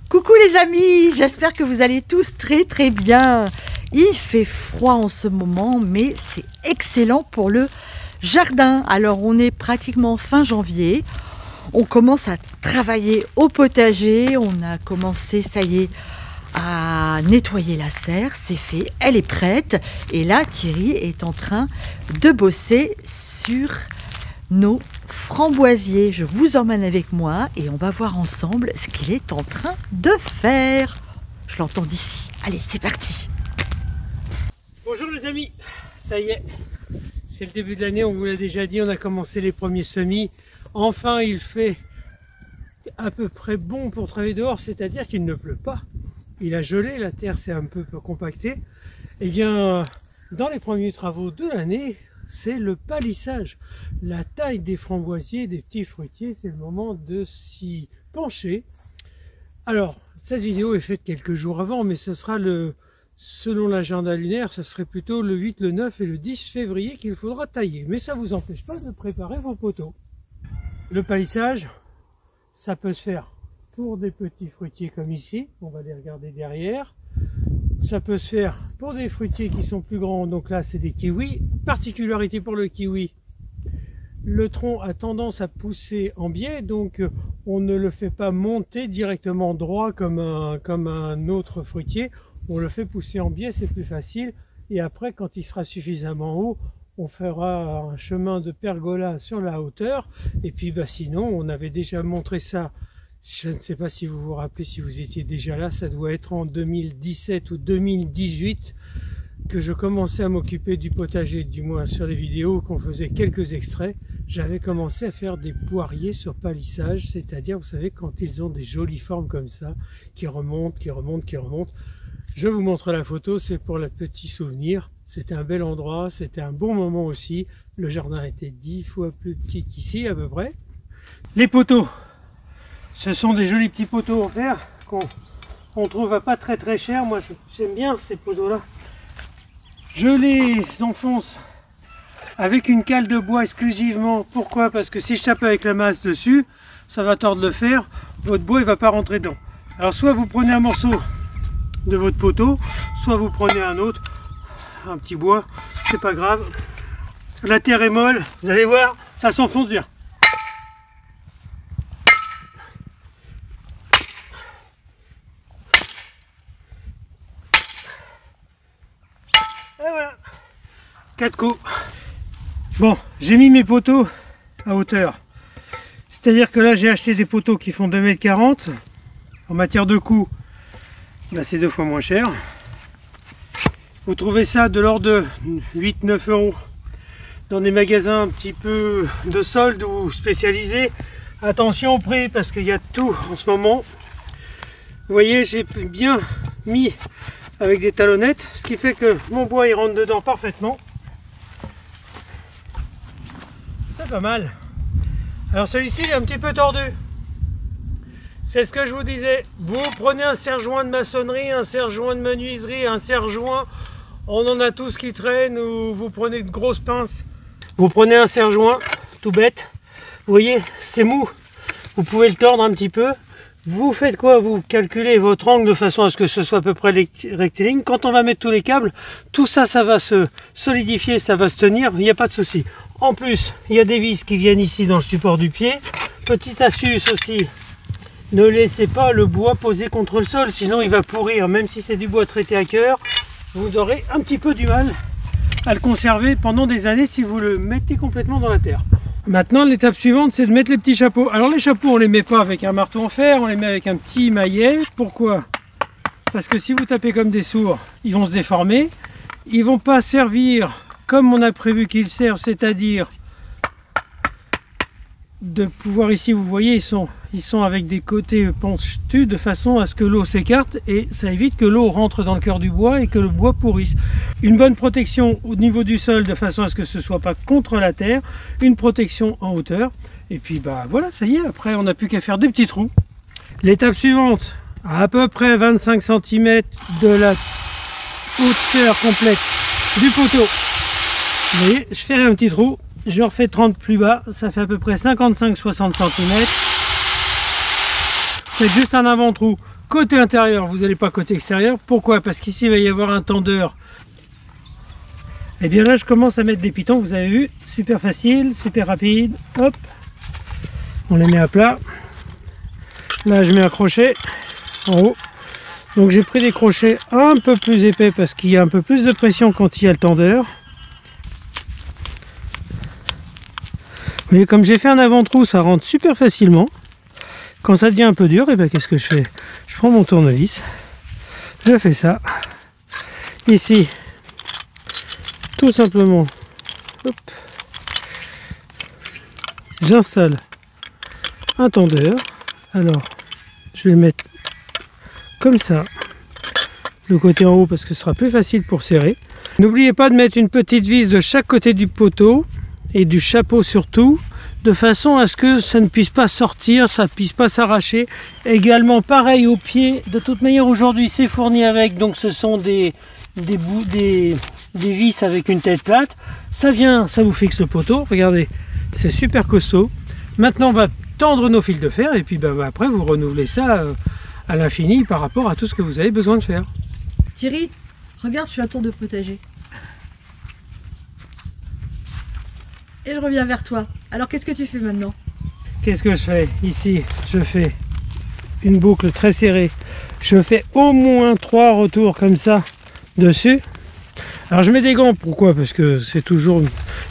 Coucou les amis, j'espère que vous allez tous très bien. Il fait froid en ce moment, mais c'est excellent pour le jardin. Alors on est pratiquement fin janvier, on commence à travailler au potager, on a commencé, ça y est, à nettoyer la serre, c'est fait, elle est prête. Et là Thierry est en train de bosser sur nos framboisiers. Je vous emmène avec moi et on va voir ensemble ce qu'il est en train de faire. Je l'entends d'ici. Allez, c'est parti. Bonjour les amis, ça y est, c'est le début de l'année, on vous l'a déjà dit, on a commencé les premiers semis. Enfin, il fait à peu près bon pour travailler dehors, c'est-à-dire qu'il ne pleut pas. Il a gelé, la terre s'est un peu compactée. Et bien, dans les premiers travaux de l'année, c'est le palissage. La taille des framboisiers, des petits fruitiers, c'est le moment de s'y pencher. Alors, cette vidéo est faite quelques jours avant, mais ce sera selon l'agenda lunaire, ce serait plutôt le 8, le 9 et le 10 février qu'il faudra tailler. Mais ça ne vous empêche pas de préparer vos poteaux. Le palissage, ça peut se faire pour des petits fruitiers comme ici, on va les regarder derrière. Ça peut se faire pour des fruitiers qui sont plus grands, donc là c'est des kiwis. Particularité pour le kiwi, le tronc a tendance à pousser en biais, donc on ne le fait pas monter directement droit comme un autre fruitier, on le fait pousser en biais, c'est plus facile. Et après, quand il sera suffisamment haut, on fera un chemin de pergola sur la hauteur. Et puis sinon, on avait déjà montré ça. Je ne sais pas si vous vous rappelez, si vous étiez déjà là, ça doit être en 2017 ou 2018 que je commençais à m'occuper du potager, du moins sur les vidéos qu'on faisait quelques extraits. J'avais commencé à faire des poiriers sur palissage, c'est-à-dire, vous savez, quand ils ont des jolies formes comme ça, qui remontent. Je vous montre la photo, c'est pour le petit souvenir. C'était un bel endroit, c'était un bon moment aussi. Le jardin était 10 fois plus petit qu'ici à peu près. Les poteaux. Ce sont des jolis petits poteaux en fer qu'on trouve à pas très cher. Moi j'aime bien ces poteaux là. Je les enfonce avec une cale de bois exclusivement. Pourquoi? Parce que si je tape avec la masse dessus, ça va tordre le fer. Votre bois il va pas rentrer dedans. Alors soit vous prenez un morceau de votre poteau, soit vous prenez un autre, un petit bois, c'est pas grave. La terre est molle, vous allez voir, ça s'enfonce bien. Et voilà, 4 coups. Bon, j'ai mis mes poteaux à hauteur. C'est-à-dire que là, j'ai acheté des poteaux qui font 2,40 m. En matière de coût, là, c'est 2 fois moins cher. Vous trouvez ça de l'ordre de 8-9 € dans des magasins un petit peu de solde ou spécialisés. Attention au prix parce qu'il y a tout en ce moment. Vous voyez, j'ai bien mis avec des talonnettes, ce qui fait que mon bois il rentre dedans parfaitement. C'est pas mal. Alors celui-ci il est un petit peu tordu. C'est ce que je vous disais. Vous prenez un serre-joint de maçonnerie, un serre-joint de menuiserie, un serre-joint, on en a tous qui traînent, ou vous prenez de grosses pinces. Vous prenez un serre-joint, tout bête. Vous voyez, c'est mou. Vous pouvez le tordre un petit peu. Vous faites quoi? Vous calculez votre angle de façon à ce que ce soit à peu près rectiligne. Quand on va mettre tous les câbles, tout ça, ça va se solidifier, ça va se tenir, il n'y a pas de souci. En plus, il y a des vis qui viennent ici dans le support du pied. Petite astuce aussi, ne laissez pas le bois poser contre le sol, sinon il va pourrir. Même si c'est du bois traité à cœur, vous aurez un petit peu du mal à le conserver pendant des années si vous le mettez complètement dans la terre. Maintenant, l'étape suivante, c'est de mettre les petits chapeaux. Alors les chapeaux, on les met pas avec un marteau en fer, on les met avec un petit maillet. Pourquoi? Parce que si vous tapez comme des sourds, ils vont se déformer. Ils vont pas servir comme on a prévu qu'ils servent, c'est-à-dire de pouvoir, ici vous voyez, ils sont avec des côtés pentus de façon à ce que l'eau s'écarte et ça évite que l'eau rentre dans le cœur du bois et que le bois pourrisse. Une bonne protection au niveau du sol de façon à ce que ce soit pas contre la terre, une protection en hauteur et puis voilà, ça y est, après on n'a plus qu'à faire des petits trous. L'étape suivante, à peu près 25 cm de la hauteur complète du poteau. Vous voyez, je fais un petit trou. Je refais 30 plus bas, ça fait à peu près 55-60 cm. Faites juste un avant-trou côté intérieur, vous n'allez pas côté extérieur. Pourquoi? Parce qu'ici il va y avoir un tendeur. Et bien là je commence à mettre des pitons, vous avez vu, super facile, super rapide. Hop, on les met à plat. Là je mets un crochet en haut. Donc j'ai pris des crochets un peu plus épais parce qu'il y a un peu plus de pression quand il y a le tendeur. Vous voyez, comme j'ai fait un avant-trou, ça rentre super facilement. Quand ça devient un peu dur, et ben qu'est-ce que je fais? Je prends mon tournevis, je fais ça. Ici, tout simplement, j'installe un tendeur. Alors, je vais le mettre comme ça, le côté en haut parce que ce sera plus facile pour serrer. N'oubliez pas de mettre une petite vis de chaque côté du poteau et du chapeau surtout, de façon à ce que ça ne puisse pas sortir, ça ne puisse pas s'arracher. Également pareil au pied, de toute manière aujourd'hui c'est fourni avec, donc ce sont des vis avec une tête plate. Ça vient, ça vous fixe le poteau, regardez, c'est super costaud. Maintenant on va tendre nos fils de fer et puis après vous renouvelez ça à l'infini par rapport à tout ce que vous avez besoin de faire. Thierry, regarde, je suis à tour de potager. Et je reviens vers toi. Alors qu'est-ce que tu fais maintenant? Qu'est-ce que je fais? Ici, je fais une boucle très serrée. Je fais au moins 3 retours comme ça dessus. Alors je mets des gants, pourquoi? Parce que c'est toujours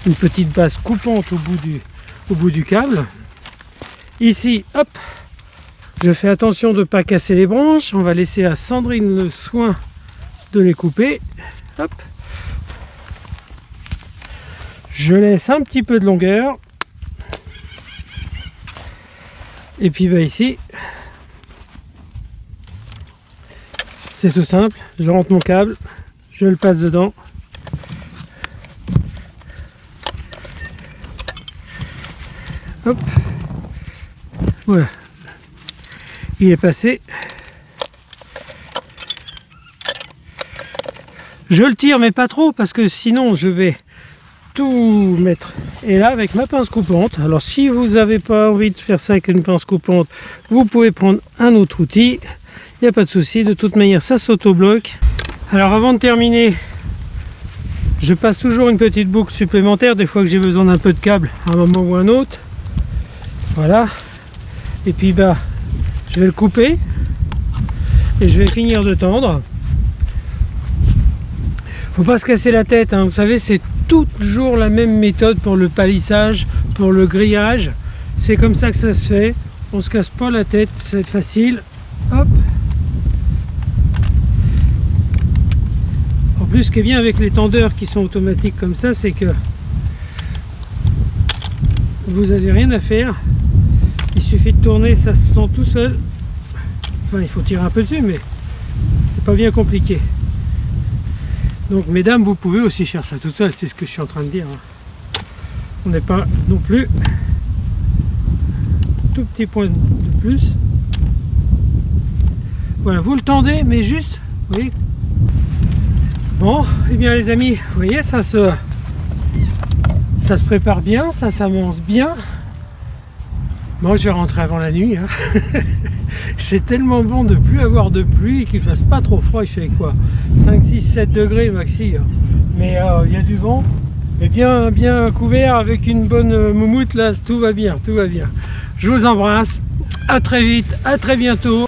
une petite base coupante au bout du câble. Ici, hop, je fais attention de ne pas casser les branches. On va laisser à Sandrine le soin de les couper. Hop. Je laisse un petit peu de longueur. Et puis ici, c'est tout simple. Je rentre mon câble, je le passe dedans. Hop. Voilà. Il est passé. Je le tire mais pas trop parce que sinon je vais tout mettre. Et là avec ma pince coupante, alors si vous n'avez pas envie de faire ça avec une pince coupante, vous pouvez prendre un autre outil, il n'y a pas de souci, de toute manière ça s'auto-bloque. Alors avant de terminer, je passe toujours une petite boucle supplémentaire des fois que j'ai besoin d'un peu de câble à un moment ou un autre. Voilà, et puis je vais le couper et je vais finir de tendre. Faut pas se casser la tête, hein. Vous savez, c'est toujours la même méthode pour le palissage, pour le grillage. C'est comme ça que ça se fait. On se casse pas la tête, c'est facile. Hop. En plus, ce qui est bien avec les tendeurs qui sont automatiques comme ça, c'est que vous n'avez rien à faire. Il suffit de tourner, ça se tend tout seul. Enfin, il faut tirer un peu dessus, mais c'est pas bien compliqué. Donc mesdames, vous pouvez aussi faire ça toute seule, c'est ce que je suis en train de dire. On n'est pas non plus tout petit point de plus. Voilà, vous le tendez, mais juste, vous voyez. Bon, et bien les amis, vous voyez, ça se prépare bien, ça s'amorce bien. Moi, je vais rentrer avant la nuit. Hein. C'est tellement bon de plus avoir de pluie et qu'il fasse pas trop froid. Il fait quoi? 5, 6, 7 degrés maxi. Hein. Mais il y a du vent. Et bien couvert avec une bonne moumoute. Là, tout va bien, tout va bien. Je vous embrasse. À très vite, à très bientôt.